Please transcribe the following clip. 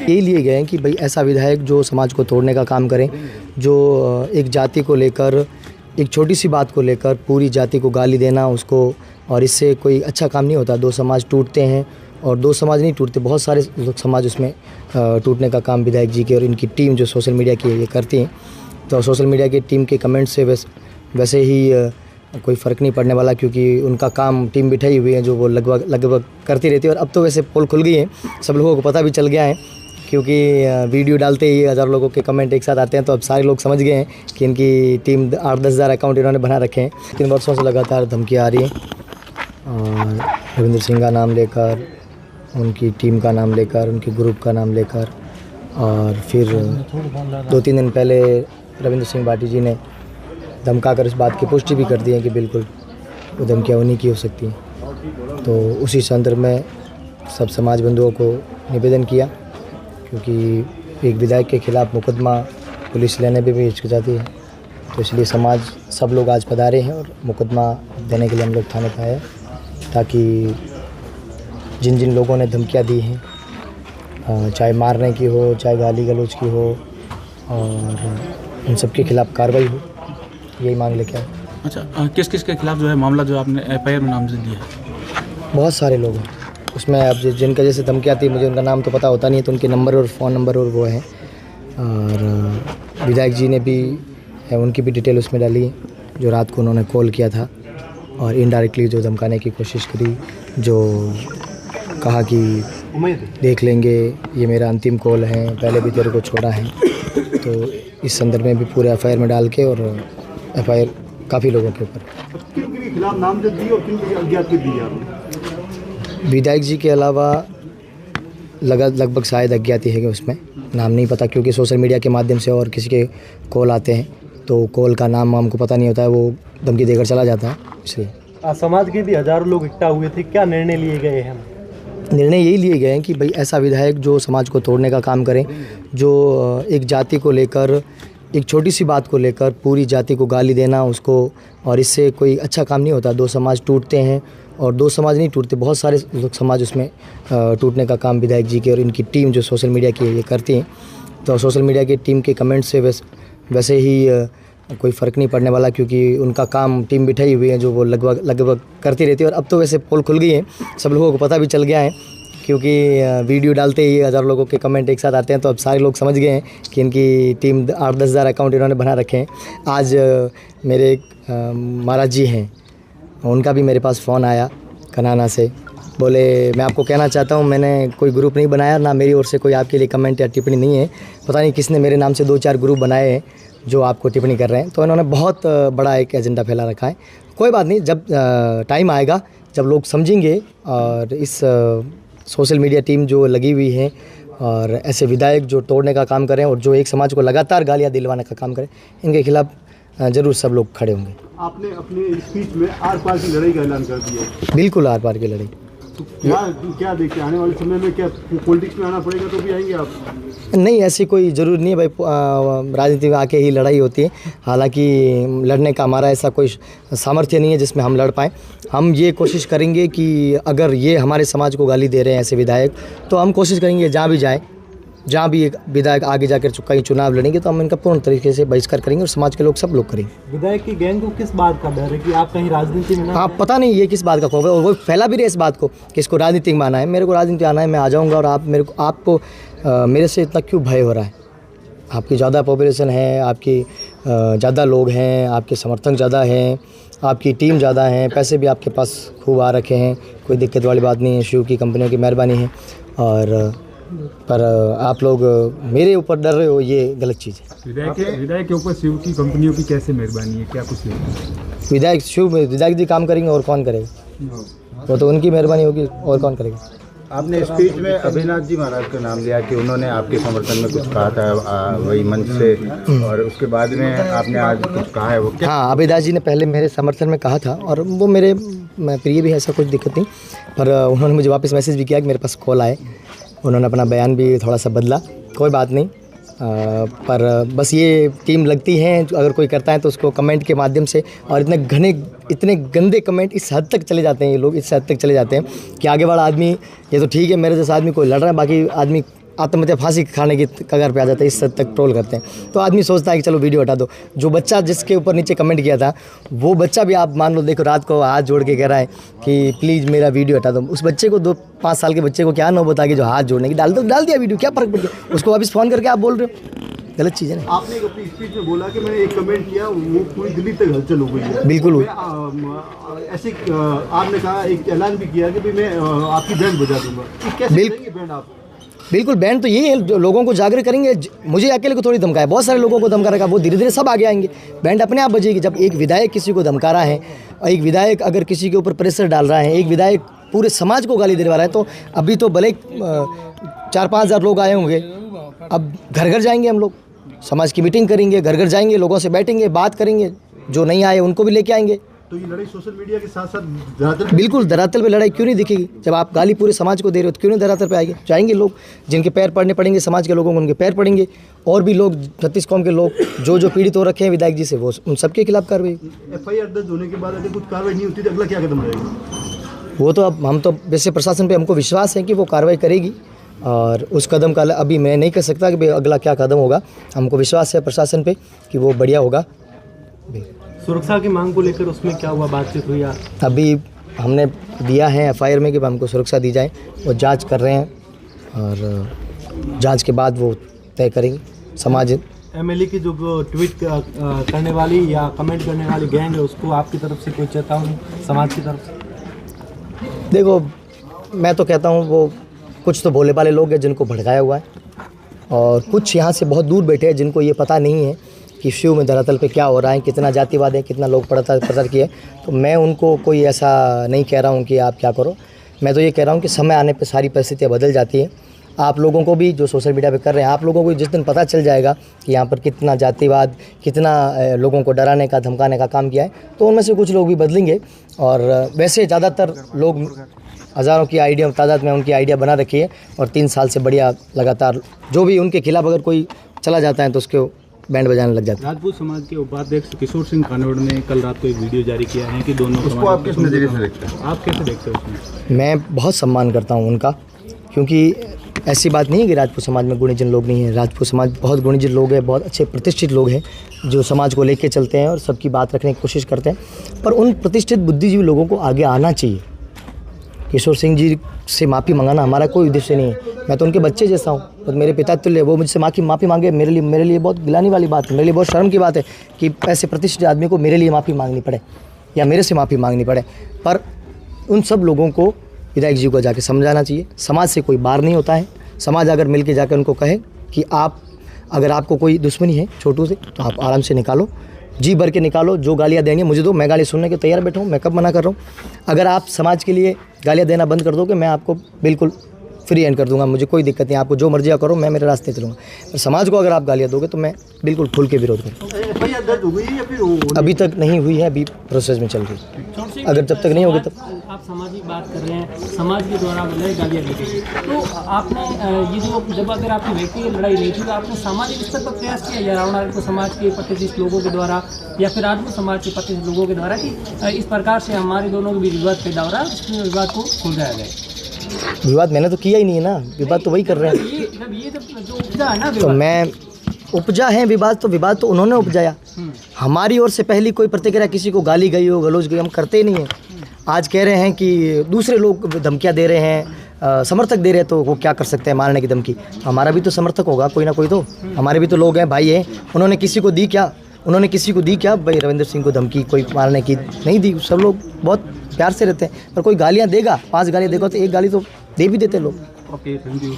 यही लिए गए हैं कि भाई ऐसा विधायक जो समाज को तोड़ने का काम करें, जो एक जाति को लेकर, एक छोटी सी बात को लेकर पूरी जाति को गाली देना उसको, और इससे कोई अच्छा काम नहीं होता। दो समाज टूटते हैं, और दो समाज नहीं टूटते, बहुत सारे समाज उसमें टूटने का काम विधायक जी के और इनकी टीम जो सोशल मीडिया की ये करती हैं। तो सोशल मीडिया की टीम के कमेंट से वैसे ही कोई फ़र्क नहीं पड़ने वाला, क्योंकि उनका काम टीम बिठाई हुई है जो वो लगभग करती रहती है। और अब तो वैसे पोल खुल गई है, सब लोगों को पता भी चल गया है, क्योंकि वीडियो डालते ही 1000 लोगों के कमेंट एक साथ आते हैं। तो अब सारे लोग समझ गए हैं कि इनकी टीम 8-10 हज़ार अकाउंट इन्होंने बना रखे हैं। 3 वर्षों से लगातार धमकियाँ आ रही हैं, और रविंद्र सिंह का नाम लेकर, उनकी टीम का नाम लेकर, उनके ग्रुप का नाम लेकर। और फिर 2-3 दिन पहले रविंद्र सिंह भाटी जी ने धमका कर इस बात की पुष्टि भी कर दी है कि बिल्कुल वो धमकियाँ उन्हीं की हो सकती हैं। तो उसी संदर्भ में सब समाज बंधुओं को निवेदन किया, क्योंकि एक विधायक के खिलाफ मुकदमा पुलिस लेने में भी हिचकिचाती है। तो इसलिए समाज सब लोग आज पधारे हैं, और मुकदमा देने के लिए हम लोग थाने पे आए, ताकि जिन जिन लोगों ने धमकियाँ दी हैं, चाहे मारने की हो, चाहे गाली गलौज की हो, और उन सब के खिलाफ कार्रवाई हो, यही मांग लेके आए। अच्छा, किस किस के खिलाफ जो है मामला जो आपने FIR में नाम दिया है? बहुत सारे लोग हैं उसमें। अब जिनका जैसे धमकियाँ थी, मुझे उनका नाम तो पता होता नहीं है, तो उनके नंबर और फ़ोन नंबर और वो हैं। और विधायक जी ने भी उनकी भी डिटेल उसमें डाली है, जो रात को उन्होंने कॉल किया था और इनडायरेक्टली जो धमकाने की कोशिश करी, जो कहा कि देख लेंगे, ये मेरा अंतिम कॉल है, पहले भी तेरे को छोड़ा है। तो इस संदर्भ में भी पूरे FIR में डाल के, और FIR काफ़ी लोगों के ऊपर। किनके खिलाफ नामजद दी और किनके अज्ञात दी आपने? विधायक जी के अलावा लगभग शायद अज्ञात है कि उसमें नाम नहीं पता, क्योंकि सोशल मीडिया के माध्यम से और किसी के कॉल आते हैं, तो कॉल का नाम हमको पता नहीं होता है, वो धमकी देकर चला जाता है। इसलिए समाज के भी हजारों लोग इकट्ठा हुए थे, क्या निर्णय लिए गए हैं? निर्णय यही लिए गए हैं कि भाई ऐसा विधायक जो समाज को तोड़ने का काम करें, जो एक जाति को लेकर, एक छोटी सी बात को लेकर पूरी जाति को गाली देना उसको, और इससे कोई अच्छा काम नहीं होता। दो समाज टूटते हैं, और दो समाज नहीं टूटते, बहुत सारे समाज उसमें टूटने का काम विधायक जी के और इनकी टीम जो सोशल मीडिया की ये करती हैं। तो सोशल मीडिया की टीम के कमेंट से वैसे ही कोई फ़र्क नहीं पड़ने वाला, क्योंकि उनका काम टीम बिठाई हुई है जो वो लगभग करती रहती है। और अब तो वैसे पोल खुल गई है, सब लोगों को पता भी चल गया है, क्योंकि वीडियो डालते ही 1000 लोगों के कमेंट एक साथ आते हैं। तो अब सारे लोग समझ गए हैं कि इनकी टीम 8-10 हज़ार अकाउंट इन्होंने बना रखे हैं। आज मेरे महाराज जी हैं, उनका भी मेरे पास फ़ोन आया कनाना से, बोले मैं आपको कहना चाहता हूँ, मैंने कोई ग्रुप नहीं बनाया, ना मेरी ओर से कोई आपके लिए कमेंट या टिप्पणी नहीं है, पता नहीं किसने मेरे नाम से 2-4 ग्रुप बनाए हैं जो आपको टिप्पणी कर रहे हैं। तो इन्होंने बहुत बड़ा एक एजेंडा फैला रखा है। कोई बात नहीं, जब टाइम आएगा, जब लोग समझेंगे, और इस सोशल मीडिया टीम जो लगी हुई है, और ऐसे विधायक जो तोड़ने का काम करें और जो एक समाज को लगातार गालियाँ दिलवाने का काम करें, इनके खिलाफ ज़रूर सब लोग खड़े होंगे। आपने अपने स्पीच में आर पार की लड़ाई का ऐलान कर दिया। बिल्कुल आर पार की लड़ाई। तो क्या देखते हैं आने वाले समय में, क्या पॉलिटिक्स में आना पड़ेगा तो भी आएंगे आप? नहीं, ऐसी कोई ज़रूर नहीं है भाई, राजनीति में आके ही लड़ाई होती है। हालांकि लड़ने का हमारा ऐसा कोई सामर्थ्य नहीं है जिसमें हम लड़ पाएँ। हम ये कोशिश करेंगे कि अगर ये हमारे समाज को गाली दे रहे हैं ऐसे विधायक, तो हम कोशिश करेंगे जहाँ भी जाएँ, जहाँ भी एक विधायक आगे जाकर कहीं चुनाव लड़ेंगे, तो हम इनका पूर्ण तरीके से बहिष्कार करेंगे, और समाज के लोग सब लोग करेंगे। विधायक की गैंग को किस बात का डर है कि आप कहीं राजनीति में ना? हाँ, पता नहीं ये किस बात का खौफ है, और वो फैला भी रहे इस बात को कि इसको राजनीति में आना है। मेरे को राजनीति आना है, मैं आ जाऊँगा, और आपको मेरे से इतना क्यों भय हो रहा है? आपकी ज़्यादा पॉपुलेशन है, आपकी ज़्यादा लोग हैं, आपके समर्थक ज़्यादा हैं, आपकी टीम ज़्यादा है, पैसे भी आपके पास खूब आ रखे हैं, कोई दिक्कत वाली बात नहीं है, शिव की कंपनियों की मेहरबानी है। और पर आप लोग मेरे ऊपर डर रहे हो, ये गलत चीज़ है। विधायक के ऊपर शिव की कंपनियों की कैसे मेहरबानी है, क्या कुछ नहीं? विधायक जी काम करेंगे, और कौन करेगा? वो तो उनकी मेहरबानी होगी, और कौन करेगा? आपने स्पीच में अभिनाथ जी महाराज का नाम लिया कि उन्होंने आपके समर्थन में कुछ कहा था वही मंच से, और उसके बाद में आपने आज कुछ कहा है, वो क्या? हाँ, अभिनाथ जी ने पहले मेरे समर्थन में कहा था, और वो मेरे प्रिय भी है, ऐसा कुछ दिक्कत नहीं। पर उन्होंने मुझे वापस मैसेज भी किया कि मेरे पास कॉल आए, उन्होंने अपना बयान भी थोड़ा सा बदला, कोई बात नहीं। पर बस ये टीम लगती है, अगर कोई करता है तो उसको कमेंट के माध्यम से, और इतने गंदे कमेंट इस हद तक चले जाते हैं, ये लोग इस हद तक चले जाते हैं कि आगे वाला आदमी, ये तो ठीक है मेरे जैसा आदमी कोई लड़ रहा है, बाकी आदमी आत्महत्या फांसी खाने की कगार पे आ जाता है, इस हद तक ट्रोल करते हैं। तो आदमी सोचता है कि चलो वीडियो हटा दो। जो बच्चा जिसके ऊपर नीचे कमेंट किया था वो बच्चा भी आप मान लो, देखो रात को हाथ जोड़ के कह रहा है कि प्लीज़ मेरा वीडियो हटा दो। उस बच्चे को 2-5 साल के बच्चे को क्या नौबत आ गई जो हाथ जोड़ने की, डाल दिया वीडियो, क्या फ़र्क पड़ गया उसको। वापस फ़ोन करके आप बोल रहे हो, गलत चीज़ है ना। आपने एक अपनी स्पीच में बोला कि मैंने एक कमेंट किया वो पूरी दिल्ली तक हलचल हो गई है। बिल्कुल ऐसे आपने कहा, एक ऐलान भी किया कि भाई मैं आपकी बैंड बजा दूंगा। कैसे बजाएंगे बैंड आप? बिल्कुल, बैंड तो यही है, जो लोगों को जागरूक करेंगे। मुझे अकेले को थोड़ी धमकाया, बहुत सारे लोगों को धमका रखा, वो धीरे धीरे सब आगे आएंगे, बैंड अपने आप बजेगी। जब एक विधायक किसी को धमका रहा है, एक विधायक अगर किसी के ऊपर प्रेशर डाल रहा है, एक विधायक पूरे समाज को गाली दे रहा है, तो अभी तो भले 4-5 हज़ार लोग आए होंगे, अब घर घर जाएंगे हम लोग, समाज की मीटिंग करेंगे, घर घर जाएंगे, लोगों से बैठेंगे, बात करेंगे, जो नहीं आए उनको भी लेके आएंगे। तो ये लड़ाई सोशल मीडिया के साथ साथ बिल्कुल धरातल पे लड़ाई क्यों नहीं दिखेगी? जब आप गाली पूरे समाज को दे रहे हो तो क्यों नहीं धरातल पे आएंगे? जाएंगे लोग, जिनके पैर पड़ने पड़ेंगे समाज के लोगों को, उनके पैर पड़ेंगे। और भी लोग 36 कौम के लोग जो पीड़ित हो रखे हैं विधायक जी से, वो उन सबके खिलाफ कार्रवाई। FIR दर्ज होने के बाद अगर कुछ कार्रवाई नहीं होती तो अगला क्या कदम रहेगा? वो तो अब हम तो वैसे प्रशासन पे हमको विश्वास है कि वो कार्रवाई करेगी, और उस कदम का अभी मैं नहीं कह सकता कि भाई अगला क्या कदम होगा। हमको विश्वास है प्रशासन पे कि वो बढ़िया होगा। सुरक्षा की मांग को लेकर उसमें क्या हुआ, बातचीत हुई? अभी हमने दिया है FIR में कि हमको सुरक्षा दी जाए, वो जांच कर रहे हैं और जांच के बाद वो तय करेंगे। समाज MLA की जो ट्वीट करने वाली या कमेंट करने वाली गैंग है, उसको आपकी तरफ से कोई चेतावनी समाज की तरफ से? देखो, मैं तो कहता हूँ वो कुछ तो भोले भाले लोग हैं जिनको भड़काया हुआ है, और कुछ यहाँ से बहुत दूर बैठे हैं जिनको ये पता नहीं है कि शिव में धरातल पे क्या हो रहा है, कितना जातिवाद है, कितना लोग प्रचार किए। तो मैं उनको कोई ऐसा नहीं कह रहा हूँ कि आप क्या करो। मैं तो ये कह रहा हूँ कि समय आने पे सारी परिस्थितियाँ बदल जाती हैं। आप लोगों को भी जो सोशल मीडिया पे कर रहे हैं, आप लोगों को जिस दिन पता चल जाएगा कि यहाँ पर कितना जातिवाद, कितना लोगों को डराने का धमकाने का काम किया है, तो उनमें से कुछ लोग भी बदलेंगे। और वैसे ज़्यादातर लोग हज़ारों की आइडिया तादाद में उनकी आइडिया बना रखी है, और 3 साल से बढ़िया लगातार जो भी उनके खिलाफ अगर कोई चला जाता है तो उसको बैंड बजाने लग जाता है। राजपूत समाज के उपाध्यक्ष किशोर सिंह कानोड़ ने कल रात को एक वीडियो जारी किया है कि दोनों उसको आप किस नज़रिए से देखते हैं? आप कैसे देखते हो उसमें? मैं बहुत सम्मान करता हूँ उनका, क्योंकि ऐसी बात नहीं है कि राजपूत समाज में गुणीजन लोग नहीं हैं। राजपूत समाज बहुत गुणीजन लोग हैं, बहुत अच्छे प्रतिष्ठित लोग हैं जो समाज को लेके चलते हैं और सबकी बात रखने की कोशिश करते हैं। पर उन प्रतिष्ठित बुद्धिजीवी लोगों को आगे आना चाहिए। किशोर सिंह जी से माफ़ी मंगाना हमारा कोई उद्देश्य नहीं है। मैं तो उनके बच्चे जैसा हूँ, और मेरे पिता तुल्य, वो मुझसे माफ़ी मांगे, मेरे लिए बहुत गिलानी वाली बात है, मेरे लिए बहुत शर्म की बात है कि ऐसे प्रतिष्ठित आदमी को मेरे लिए माफ़ी मांगनी पड़े या मेरे से माफ़ी मांगनी पड़े। पर उन सब लोगों को विधायक जी को जाके समझाना चाहिए। समाज से कोई बार नहीं होता है। समाज अगर मिल के जाकर उनको कहे कि आप, अगर आपको कोई दुश्मनी है छोटू से, तो आप आराम से निकालो, जी भर के निकालो। जो गालियाँ देनी है मुझे दो, मैं गाली सुनने के तैयार बैठा हूँ, मैं कब मना कर रहा हूँ। अगर आप समाज के लिए गालियाँ देना बंद कर दोगे, मैं आपको बिल्कुल फ्री हैंड कर दूंगा, मुझे कोई दिक्कत नहीं। आपको जो मर्जी करो, मैं मेरे रास्ते चलूँगा। पर समाज को अगर आप गालियाँ दोगे तो मैं बिल्कुल खुल के विरोध करूँगा। FIR दर्ज हो गई है या फिर अभी तक नहीं हुई है, अभी प्रोसेस में चल रही है। अगर जब तक नहीं होगी तब। आप सामाजिक बात कर रहे हैं, समाज के द्वारा बोले गालियाँ दी गई, तो आपने ये जो जब अगर आपकी व्यक्तिगत लड़ाई नहीं थी तो आपने सामाजिक स्तर पर प्रयास किया या रावण समाज के प्रतिष्ठित लोगों के द्वारा या फिर राजपूत समाज के प्रतिष्ठित लोगों के द्वारा कि इस प्रकार से हमारे दोनों के बीच विवाद पैदा हो रहा है, इस विवाद को सुलझाया जाए? विवाद मैंने तो किया ही नहीं है ना, विवाद तो वही कर रहे हैं। ये जो उपजा है ना, तो मैं उपजा है विवाद, तो विवाद तो उन्होंने उपजाया। हमारी ओर से पहली कोई प्रतिक्रिया किसी को गाली गई हो, गलौज गई, हम करते नहीं हैं। आज कह रहे हैं कि दूसरे लोग धमकियाँ दे रहे हैं, समर्थक दे रहे हैं, तो वो क्या कर सकते हैं मारने की धमकी? हमारा भी तो समर्थक होगा कोई ना कोई, तो हमारे भी तो लोग हैं, भाई हैं। उन्होंने किसी को दी क्या? उन्होंने किसी को दी क्या भाई रविंद्र सिंह को धमकी कोई मारने की? नहीं दी। सब लोग बहुत प्यार से रहते हैं। पर कोई गालियाँ देगा, 5 गालियाँ देगा तो 1 गाली तो दे भी देते लोग। Okay, thank you.